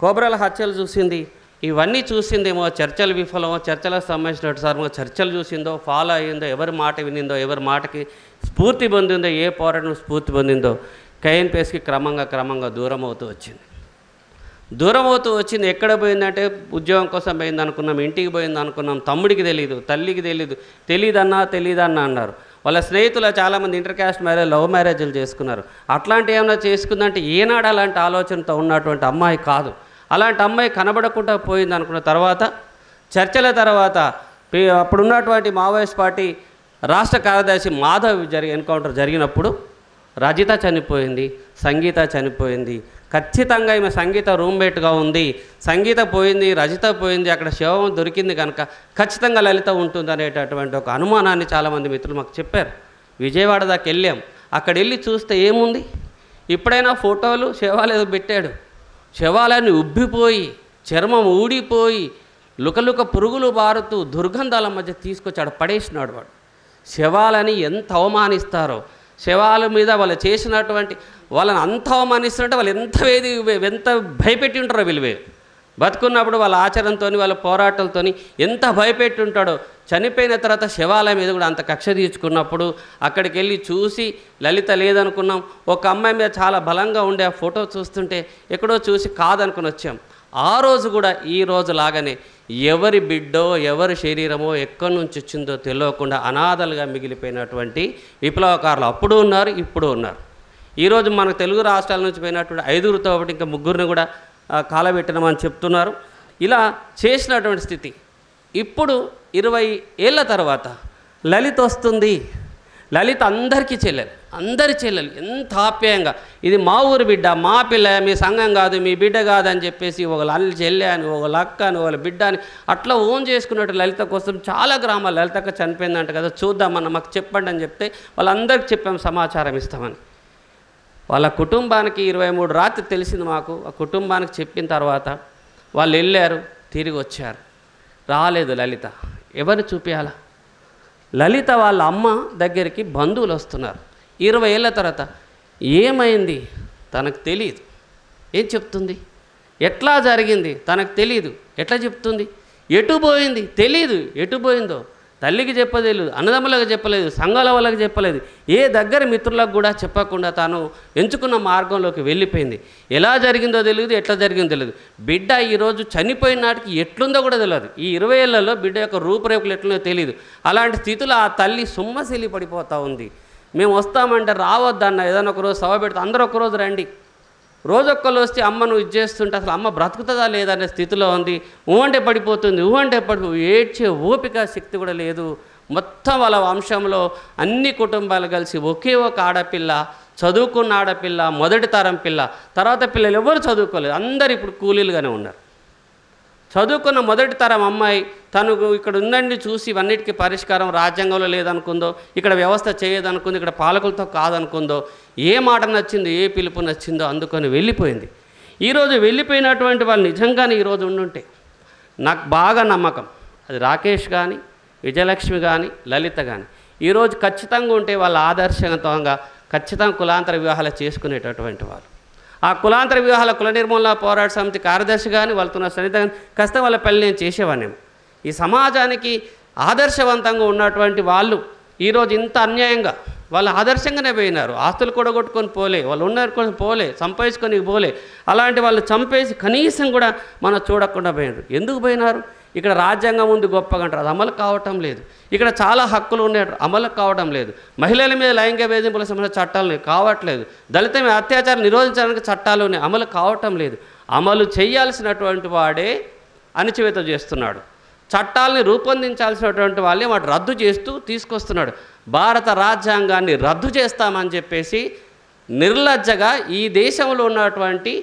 కోబ్రాల హత్యలు చూసింది. ఇవన్నీ చూసిందేమో, చర్చలు విఫలమో, చర్చలకు సంబంధించినట్టు చర్చలు చూసిందో, ఫాలో అయ్యిందో, ఎవరి మాట వినిందో, ఎవరి మాటకి స్ఫూర్తి పొందిందో, ఏ పోరాటం స్ఫూర్తి పొందిందో KNPSకి క్రమంగా దూరం అవుతూ వచ్చింది. ఎక్కడ పోయిందంటే ఉద్యోగం కోసం పోయింది అనుకున్నాం, ఇంటికి పోయింది అనుకున్నాం, తమ్ముడికి తెలియదు, తల్లికి తెలియదన్నా అన్నారు. వాళ్ళ స్నేహితులు చాలామంది ఇంటర్ క్యాస్ట్ మ్యారేజ్, లవ్ మ్యారేజ్లు చేసుకున్నారు. అట్లాంటి ఏమైనా చేసుకుందంటే ఏనాడు అలాంటి ఆలోచనతో ఉన్నటువంటి అమ్మాయి కాదు. అలాంటి అమ్మాయి కనబడకుండా పోయింది అనుకున్న తర్వాత చర్చల తర్వాత అప్పుడున్నటువంటి మావోయిస్ట్ పార్టీ రాష్ట్ర కార్యదర్శి మాధవ్ ఎన్కౌంటర్ జరిగినప్పుడు రజిత చనిపోయింది, సంగీత చనిపోయింది. ఖచ్చితంగా ఈమె సంగీత రూమ్మేట్గా ఉంది. సంగీత పోయింది, రజిత పోయింది, అక్కడ శవం దొరికింది కనుక ఖచ్చితంగా లలిత ఉంటుంది అనేటటువంటి ఒక అనుమానాన్ని చాలామంది మిత్రులు మాకు చెప్పారు. విజయవాడ దాకా వెళ్ళాం. అక్కడ వెళ్ళి చూస్తే ఏముంది, ఇప్పుడైనా ఫోటోలు శవాలు పెట్టాడు. శవాలన్నీ ఉబ్బిపోయి, చర్మం ఊడిపోయి, లుకలుక పురుగులు బారుతూ దుర్గంధాల మధ్య తీసుకొచ్చాడు, పడేసినాడు. వాడు శవాలని ఎంత అవమానిస్తారో, శవాల మీద వాళ్ళు చేసినటువంటి వాళ్ళని అంత అవమానిస్తున్నట్టే వాళ్ళు ఎంత భయపెట్టి ఉంటారో. వీళ్ళవే బతుకున్నప్పుడు వాళ్ళ ఆచరణతో, వాళ్ళ పోరాటాలతో ఎంత భయపెట్టి ఉంటాడో, చనిపోయిన తర్వాత శవాల మీద కూడా అంత కక్ష తీర్చుకున్నప్పుడు అక్కడికి వెళ్ళి చూసి లలిత లేదనుకున్నాం. ఒక అమ్మాయి మీద చాలా బలంగా ఉండే ఆ ఫోటో చూస్తుంటే ఎక్కడో చూసి కాదనుకుని వచ్చాం. ఆ రోజు కూడా ఈ రోజు లాగానే ఎవరి బిడ్డో, ఎవరి శరీరమో ఎక్కడి నుంచి వచ్చిందో తెలియకుండా అనాథలుగా మిగిలిపోయినటువంటి విప్లవకారులు అప్పుడు ఉన్నారు, ఇప్పుడు ఉన్నారు. ఈరోజు మనకు తెలుగు రాష్ట్రాల నుంచి పోయినటువంటి 5గురితో ఒకటి ఇంకా 3గురిని కూడా కాలబెట్టినామని చెప్తున్నారు. ఇలా చేసినటువంటి స్థితి. ఇప్పుడు 20 ఏళ్ళ తర్వాత లలిత వస్తుంది. లలిత అందరికీ చెల్లెలు, అందరి చెల్లెలు ఎంత ఆప్యాయంగా, ఇది మా ఊరు బిడ్డ, మా పిల్ల, మీ సంఘం కాదు, మీ బిడ్డ కాదని చెప్పేసి ఒకళ్ళు అల్లి చెల్లె అని, ఒకళ్ళు అక్క అని, ఒకళ్ళ బిడ్డ అని అట్లా ఓన్ చేసుకున్నట్టు లలిత కోసం చాలా గ్రామాలు, లలితక్క చనిపోయిందంట కదా చూద్దామన్న, మాకు చెప్పండి అని చెప్తే వాళ్ళందరికీ చెప్పాము సమాచారం ఇస్తామని. వాళ్ళ కుటుంబానికి 23 రాత్రి తెలిసింది మాకు. ఆ కుటుంబానికి చెప్పిన తర్వాత వాళ్ళు వెళ్ళారు, తిరిగి వచ్చారు. రాలేదు లలిత. ఎవరిని చూపించాలా? లలిత వాళ్ళ అమ్మ దగ్గరికి బంధువులు వస్తున్నారు 20 ఏళ్ళ తర్వాత. ఏమైంది తనకు తెలియదు. ఏం చెప్తుంది? ఎట్లా జరిగింది తనకు తెలియదు. ఎట్లా చెప్తుంది? ఎటు పోయింది తెలియదు. ఎటు పోయిందో తల్లికి చెప్పలేదు, అన్నదమ్ములకు చెప్పలేదు, సంఘాల వాళ్ళకి చెప్పలేదు, ఏ దగ్గర మిత్రులకు కూడా చెప్పకుండా తాను ఎంచుకున్న మార్గంలోకి వెళ్ళిపోయింది. ఎలా జరిగిందో తెలియదు, ఎట్లా జరిగిందో తెలియదు. బిడ్డ ఈరోజు చనిపోయిన నాటికి ఎట్లుందో కూడా తెలియదు. ఈ 20 ఏళ్లలో బిడ్డ యొక్క రూపురేఖలు ఎట్లుందో తెలియదు. అలాంటి స్థితిలో ఆ తల్లి సొమ్మసిల్లి పడిపోతూ ఉంది. మేము వస్తామంటే రావద్దన్న, ఏదైనా ఒకరోజు సభ పెడితే అందరూ ఒకరోజు రండి, రోజొక్కరు వస్తే అమ్మను ఇది చేస్తుంటే అసలు అమ్మ బ్రతుకుతుందా లేదనే స్థితిలో ఉంది. ఊహంటే పడిపోతుంది, ఊహంటే ఏడ్చే ఓపిక శక్తి కూడా లేదు. మొత్తం వాళ్ళ వంశంలో అన్ని కుటుంబాలు కలిసి ఒకే ఒక ఆడపిల్ల, చదువుకున్న ఆడపిల్ల, మొదటి తరం పిల్ల, తర్వాత పిల్లలు ఎవరు చదువుకోలేదు, అందరు ఇప్పుడు కూలీలుగానే ఉన్నారు. చదువుకున్న మొదటి తరం అమ్మాయి తను ఇక్కడ ఉందండి చూసి ఇవన్నిటికీ పరిష్కారం రాజ్యాంగంలో లేదనుకుందో, ఇక్కడ వ్యవస్థ చేయదనుకుందో, ఇక్కడ పాలకులతో కాదనుకుందో, ఏ మాట నచ్చిందో, ఏ పిలుపు నచ్చిందో అందుకొని వెళ్ళిపోయింది. ఈరోజు వెళ్ళిపోయినటువంటి వాళ్ళు నిజంగానే ఈరోజు ఉండుంటే నాకు బాగా నమ్మకం, అది రాకేష్ కానీ, విజయలక్ష్మి కానీ, లలిత కానీ ఈరోజు ఖచ్చితంగా ఉంటే వాళ్ళ ఆదర్శవంతంగా ఖచ్చితంగా కులాంతర వివాహాలు చేసుకునేటటువంటి వాళ్ళు. ఆ కులాంతర వివాహాల కుల నిర్మూలన పోరాట సమితి కార్యదర్శి కానీ వాళ్ళతో సన్నిహిత కానీ ఖచ్చితంగా వాళ్ళ పెళ్ళి నేను చేసేవాడినేమో. ఈ సమాజానికి ఆదర్శవంతంగా ఉన్నటువంటి వాళ్ళు ఈరోజు ఇంత అన్యాయంగా వాళ్ళు ఆదర్శంగానే పోయినారు. ఆస్తులు కూడా కొట్టుకొని పోలే, వాళ్ళు ఉన్నారు పోలే, సంపాదించుకొని పోలే, అలాంటి వాళ్ళు చంపేసి కనీసం కూడా మనం చూడకుండా పోయినారు. ఎందుకు పోయినారు? ఇక్కడ రాజ్యాంగం ఉంది గొప్పగా అంటారు, అది అమలు కావటం లేదు. ఇక్కడ చాలా హక్కులు ఉన్నాయి, అమలు కావటం లేదు. మహిళల మీద లైంగిక వేధింపుల సంబంధించిన చట్టాలు కావట్లేదు. దళిత మీద అత్యాచారం నిరోధించడానికి చట్టాలు ఉన్నాయి, అమలు కావటం లేదు. అమలు చేయాల్సినటువంటి వాడే అణచివేత చేస్తున్నాడు. చట్టాలని రూపొందించాల్సినటువంటి వాళ్ళే వాటి రద్దు చేస్తూ తీసుకొస్తున్నాడు. భారత రాజ్యాంగాన్ని రద్దు చేస్తామని చెప్పేసి నిర్లజ్జగా ఈ దేశంలో ఉన్నటువంటి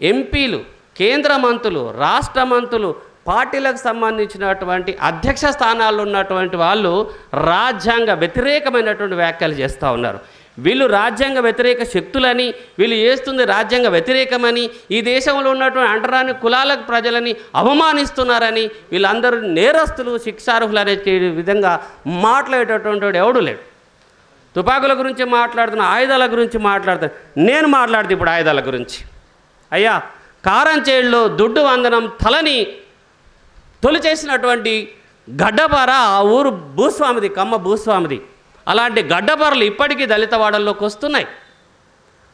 ఎంపీలు, కేంద్ర మంత్రులు, రాష్ట్ర మంత్రులు, పార్టీలకు సంబంధించినటువంటి అధ్యక్ష స్థానాల్లో ఉన్నటువంటి వాళ్ళు రాజ్యాంగ వ్యతిరేకమైనటువంటి వ్యాఖ్యలు చేస్తూ ఉన్నారు. వీళ్ళు రాజ్యాంగ వ్యతిరేక శక్తులని, వీళ్ళు చేస్తుంది రాజ్యాంగ వ్యతిరేకమని, ఈ దేశంలో ఉన్నటువంటి అంటరాని కులాలకు ప్రజలని అవమానిస్తున్నారని, వీళ్ళందరూ నేరస్తులు, శిక్షార్హులు అనే విధంగా మాట్లాడేటటువంటి ఎవడు లేడు. తుపాకుల గురించి మాట్లాడుతున్న, ఆయుధాల గురించి మాట్లాడుతున్నా. నేను మాట్లాడుతూ ఇప్పుడు ఆయుధాల గురించి. అయ్యా, కారంచేడులో దుడ్డు వందనం తలని తొలి చేసినటువంటి గడ్డపార ఆ ఊరు భూస్వామిది, కమ్మ భూస్వామిది. అలాంటి గడ్డపారలు ఇప్పటికీ దళితవాడల్లోకి వస్తున్నాయి.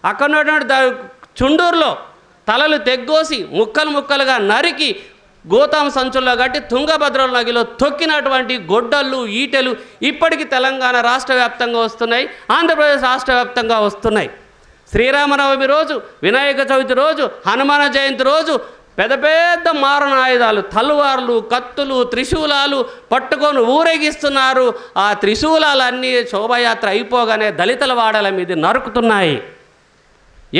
అక్కడ ఉన్నటువంటి చుండూరులో తలలు తెగ్గోసి ముక్కలు ముక్కలుగా నరికి గోతాం సంచుల్లో కట్టి తుంగభద్ర నదిలో తొక్కినటువంటి గొడ్డళ్ళు, ఈటెలు ఇప్పటికీ తెలంగాణ రాష్ట్ర వ్యాప్తంగా వస్తున్నాయి, ఆంధ్రప్రదేశ్ రాష్ట్ర వ్యాప్తంగా వస్తున్నాయి. శ్రీరామనవమి రోజు, వినాయక చవితి రోజు, హనుమాన జయంతి రోజు పెద్ద పెద్ద మారణాయుధాలు, తలువార్లు, కత్తులు, త్రిశూలాలు పట్టుకొని ఊరేగిస్తున్నారు. ఆ త్రిశూలాలన్నీ శోభయాత్ర అయిపోగానే దళితుల వాడల మీద నరుకుతున్నాయి.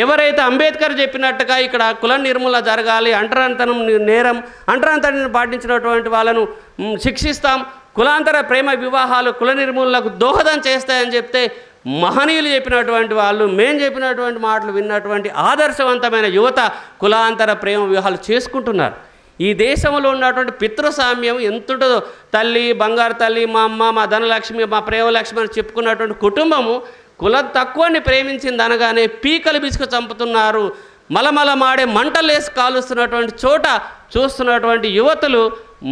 ఎవరైతే అంబేద్కర్ చెప్పినట్టుగా ఇక్కడ కుల నిర్మూలన జరగాలి, అంటరానితనం నేరం, అంటరానితనాన్ని పాటించినటువంటి వాళ్ళను శిక్షిస్తాం, కులాంతర ప్రేమ వివాహాలు కుల నిర్మూలనకు దోహదం చేస్తాయని చెప్తే మహనీయులు చెప్పినటువంటి వాళ్ళు, మేము చెప్పినటువంటి మాటలు విన్నటువంటి ఆదర్శవంతమైన యువత కులాంతర ప్రేమ వివాహాలు చేసుకుంటున్నారు. ఈ దేశంలో ఉన్నటువంటి పితృస్వామ్యం ఎంతుంటుందో, తల్లి, బంగారు తల్లి, మా అమ్మ, మా ధనలక్ష్మి, మా ప్రేమలక్ష్మి అని చెప్పుకున్నటువంటి కుటుంబము కులం తక్కువని ప్రేమించింది అనగానే పీకలు బిసుకు చంపుతున్నారు. మలమల మాడే మంటలేసి కాలుస్తున్నటువంటి చోట చూస్తున్నటువంటి యువతులు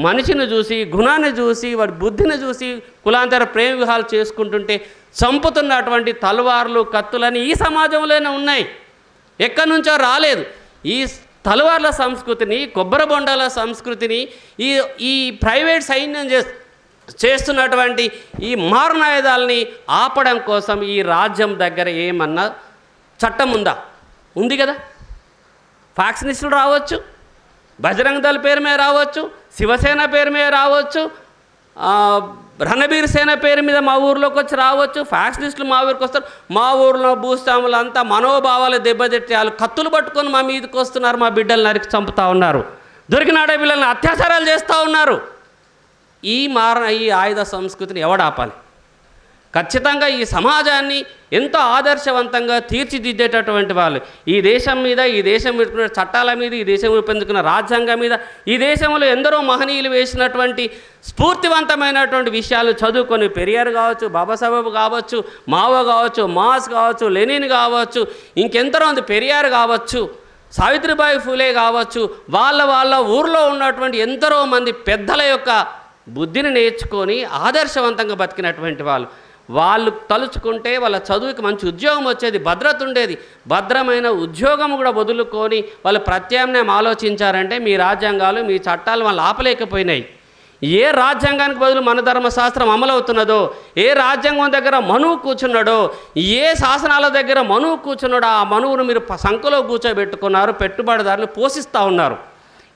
మనిషిని చూసి, గుణాన్ని చూసి, వాడి బుద్ధిని చూసి కులాంతర ప్రేమ వివాహాలు చేసుకుంటుంటే చంపుతున్నటువంటి తలవార్లు, కత్తులని ఈ సమాజంలోనే ఉన్నాయి, ఎక్కడి నుంచో రాలేదు. ఈ తలవార్ల సంస్కృతిని, కొబ్బరి బొండాల సంస్కృతిని ఈ ప్రైవేట్ సైన్యం చేస్తున్నటువంటి ఈ మారణాయుధాలని ఆపడం కోసం ఈ రాజ్యం దగ్గర ఏమన్నా చట్టం ఉందా? ఉంది కదా. ఫ్యాక్షనిస్టులు రావచ్చు, బజరంగ దళ పేరు మీద రావచ్చు, శివసేన పేరు మీద రావచ్చు, రణబీర్ సేన పేరు మీద మా ఊర్లోకి వచ్చి రావచ్చు, ఫ్యాక్షనిస్టులు మా ఊరికి వస్తారు, మా ఊరిలో భూస్వాములు అంతా మనోభావాలు దెబ్బతిట్టి వాళ్ళు కత్తులు పట్టుకొని మా మీదకి వస్తున్నారు, మా బిడ్డలు నరికి చంపుతూ ఉన్నారు, దొరికిన ఆడపిల్లల్ని అత్యాచారాలు చేస్తూ ఉన్నారు. ఈ ఆయుధ సంస్కృతిని ఎవడాపాలి? ఖచ్చితంగా ఈ సమాజాన్ని ఎంతో ఆదర్శవంతంగా తీర్చిదిద్దేటటువంటి వాళ్ళు ఈ దేశం మీద, ఈ దేశం పెట్టుకున్న చట్టాల మీద, ఈ దేశం రూపొందుకున్న రాజ్యాంగం మీద, ఈ దేశంలో ఎందరో మహనీయులు వేసినటువంటి స్ఫూర్తివంతమైనటువంటి విషయాలు చదువుకొని పెరియార్ కావచ్చు, బాబాసాహెబ్ కావచ్చు, మావో కావచ్చు, మాస్ కావచ్చు, లెనిన్ కావచ్చు, ఇంకెంతరో మంది పెరియార్ కావచ్చు, సావిత్రిబాయి ఫూలే కావచ్చు, వాళ్ళ ఊర్లో ఉన్నటువంటి ఎందరో మంది పెద్దల యొక్క బుద్ధిని నేర్చుకొని ఆదర్శవంతంగా బతికినటువంటి వాళ్ళు తలుచుకుంటే వాళ్ళ చదువుకి మంచి ఉద్యోగం వచ్చేది, భద్రత ఉండేది. భద్రమైన ఉద్యోగం కూడా వదులుకొని వాళ్ళు ప్రత్యామ్నాయం ఆలోచించారంటే మీ రాజ్యాంగాలు, మీ చట్టాలు వాళ్ళు ఆపలేకపోయినాయి. ఏ రాజ్యాంగానికి బదులు మన ధర్మశాస్త్రం అమలవుతున్నదో, ఏ రాజ్యాంగం దగ్గర మనువు కూర్చున్నాడో, ఏ శాసనాల దగ్గర మనువు కూర్చున్నాడో ఆ మనువును మీరు సంఖలో కూర్చోబెట్టుకున్నారు, పెట్టుబడిదారులు పోషిస్తూ ఉన్నారు.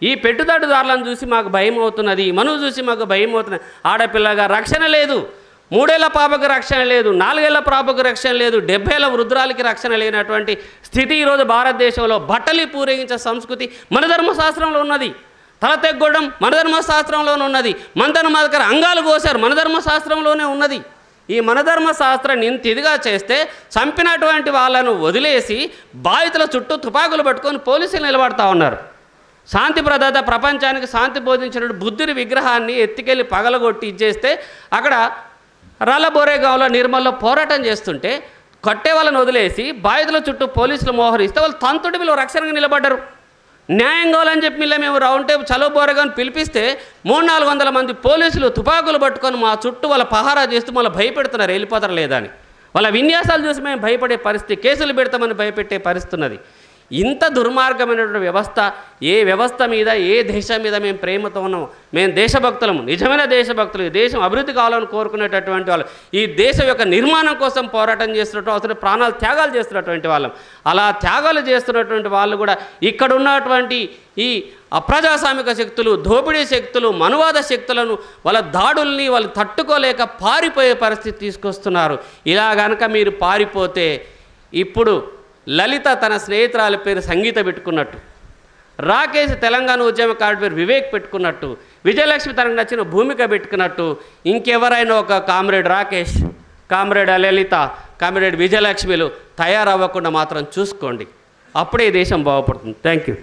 ఈ పెట్టుబడిదారులను చూసి మాకు భయం అవుతున్నది, మనువు చూసి మాకు భయం అవుతున్నది. ఆడపిల్లగా రక్షణ లేదు, 3 ఏళ్ల పాపకు రక్షణ లేదు, 4 ఏళ్ల పాపకు రక్షణ లేదు, 70 ఏళ్ల వృద్ధురాలకి రక్షణ లేనటువంటి స్థితి ఈరోజు భారతదేశంలో. బట్టలు పూరేగించే సంస్కృతి మన ధర్మశాస్త్రంలో ఉన్నది, తల తెగ్గొడం మన ధర్మశాస్త్రంలోనే ఉన్నది, మంతన మాదకర అంగాలు కోసారు మన ధర్మశాస్త్రంలోనే ఉన్నది. ఈ మన ధర్మశాస్త్రాన్ని ఇంత ఇదిగా చేస్తే చంపినటువంటి వాళ్ళను వదిలేసి బాధితుల చుట్టూ తుపాకులు పట్టుకొని పోలీసులు నిలబడతా ఉన్నారు. శాంతి ప్రదాత, ప్రపంచానికి శాంతి బోధించిన బుద్ధుడి విగ్రహాన్ని ఎత్తికెళ్ళి పగలగొట్టి ఇచ్చేస్తే అక్కడ రాళ్ళబోరేగాంలో నిర్మల్లో పోరాటం చేస్తుంటే కట్టే వాళ్ళని వదిలేసి బాధితుల చుట్టూ పోలీసులు మోహరిస్తే వాళ్ళు తంతుడి వీళ్ళు రక్షణగా నిలబడ్డారు. న్యాయం కావాలని చెప్పి మేము రౌండ్ టేబుల్ చలో బోరేగాని పిలిపిస్తే 300-400 మంది పోలీసులు తుపాకులు పట్టుకొని మా చుట్టూ వాళ్ళ పహారా చేస్తూ మళ్ళీ భయపెడుతున్నారు, వెళ్ళిపోతారు లేదా అని. వాళ్ళ విన్యాసాలు చూసి మేము భయపడే పరిస్థితి, కేసులు పెడతామని భయపెట్టే పరిస్థితి ఉన్నది. ఇంత దుర్మార్గమైనటువంటి వ్యవస్థ, ఏ వ్యవస్థ మీద, ఏ దేశం మీద మేము ప్రేమతో ఉన్నాము, మేము దేశభక్తులము, నిజమైన దేశభక్తులు, ఈ దేశం అభివృద్ధి కావాలని కోరుకునేటటువంటి వాళ్ళు, ఈ దేశం యొక్క నిర్మాణం కోసం పోరాటం చేస్తున్నట్టు అవసరం ప్రాణాలు త్యాగాలు చేస్తున్నటువంటి వాళ్ళం. అలా త్యాగాలు చేస్తున్నటువంటి వాళ్ళు కూడా ఇక్కడ ఉన్నటువంటి ఈ అప్రజాస్వామిక శక్తులు, దోపిడీ శక్తులు, మనువాద శక్తులను వాళ్ళ దాడుల్ని వాళ్ళు తట్టుకోలేక పారిపోయే పరిస్థితి తీసుకొస్తున్నారు. ఇలా కనుక మీరు పారిపోతే ఇప్పుడు లలిత తన స్నేహితురాలి పేరు సంగీత పెట్టుకున్నట్టు, రాకేష్ తెలంగాణ ఉద్యమకారుడి పేరు వివేక్ పెట్టుకున్నట్టు, విజయలక్ష్మి తనకు నచ్చిన భూమిక పెట్టుకున్నట్టు, ఇంకెవరైనా ఒక కామ్రేడ్ రాకేష్, కామ్రేడ్ లలిత, కామ్రేడ్ విజయలక్ష్మిలు తయారవ్వకుండా మాత్రం చూసుకోండి. అప్పుడే దేశం బాగుపడుతుంది. Thank you.